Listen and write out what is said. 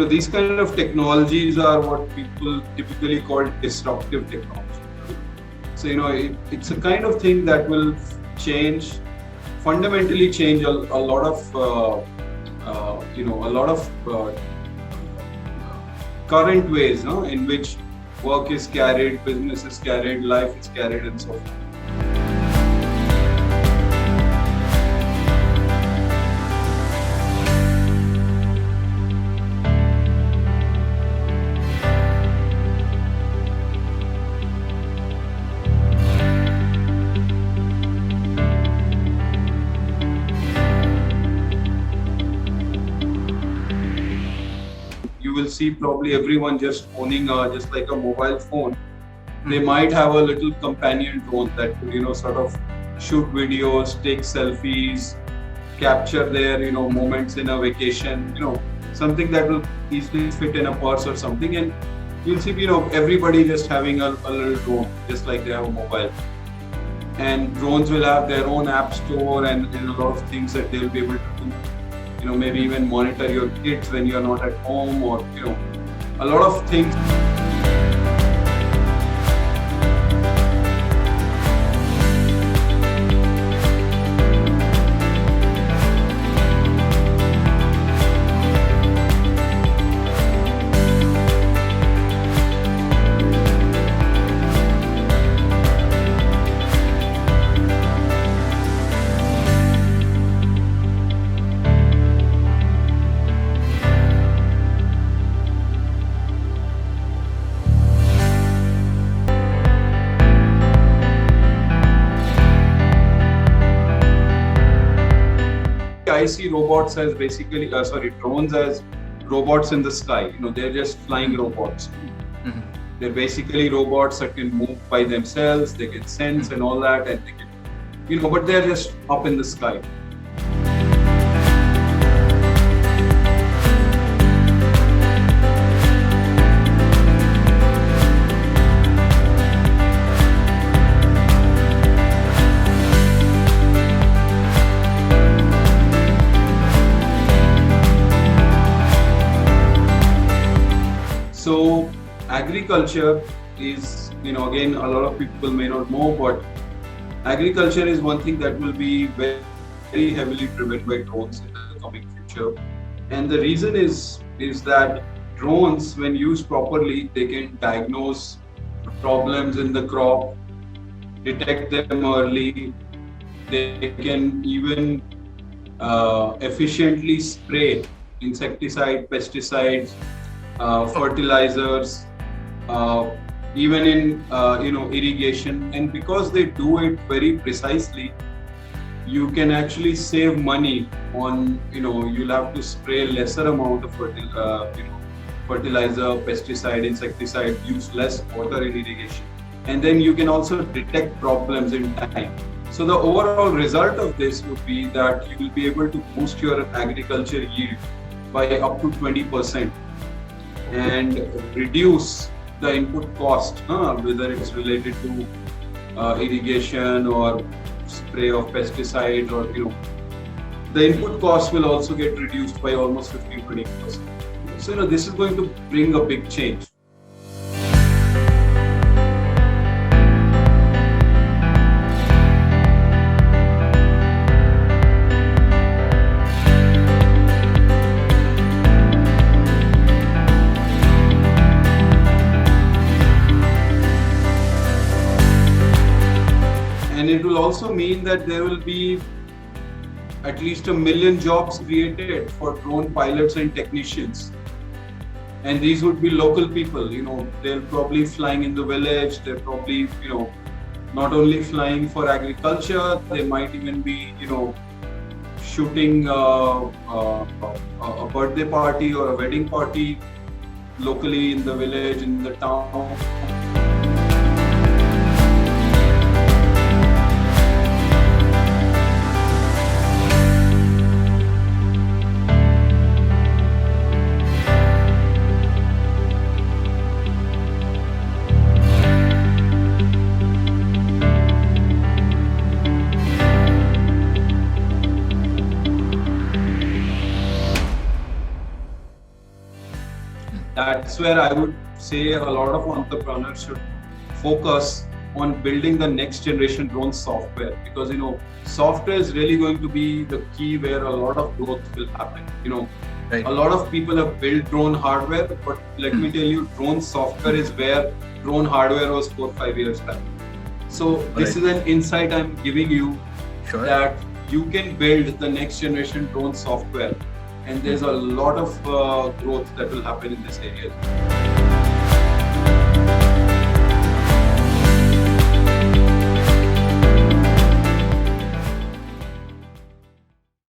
these kind of technologies are what people typically call disruptive technology. So, it's a kind of thing that will fundamentally change a lot of, a lot of current ways, in which work is carried, business is carried, life is carried, and so forth. You will see probably everyone just owning just like a mobile phone. They might have a little companion drone that could, sort of shoot videos, take selfies, capture their, moments in a vacation, something that will easily fit in a purse or something. And you'll see, everybody just having a little drone, just like they have a mobile. And drones will have their own app store and a lot of things that they'll be able to do. Maybe even monitor your kids when you're not at home, or, a lot of things. I see robots as basically, drones as robots in the sky. They're just flying robots. Mm-hmm. They're basically robots that can move by themselves, they can sense and all that, and they can, but they're just up in the sky. So agriculture is, again, a lot of people may not know, but agriculture is one thing that will be very, very heavily driven by drones in the coming future. And the reason is that drones, when used properly, they can diagnose problems in the crop, detect them early. They can even efficiently spray insecticide, pesticides, fertilizers, even in irrigation. And because they do it very precisely, you can actually save money on, you'll have to spray lesser amount of fertilizer, pesticide, insecticide, use less water in irrigation. And then you can also detect problems in time. So the overall result of this would be that you will be able to boost your agriculture yield by up to 20%. And reduce the input cost, whether it's related to irrigation or spray of pesticide, or the input cost will also get reduced by almost 15-20%. So this is going to bring a big change. And it will also mean that there will be at least 1 million jobs created for drone pilots and technicians. And these would be local people, they're probably flying in the village, they're probably, not only flying for agriculture, they might even be, shooting a birthday party or a wedding party locally in the village, in the town. that's where I would say a lot of entrepreneurs should focus on building the next generation drone software, because software is really going to be the key where a lot of growth will happen. Right. A lot of people have built drone hardware, but let me tell you, drone software is where drone hardware was 4-5 years back. So this is an insight I'm giving you, Sure. that you can build the next generation drone software, and there's a lot of growth that will happen in this area.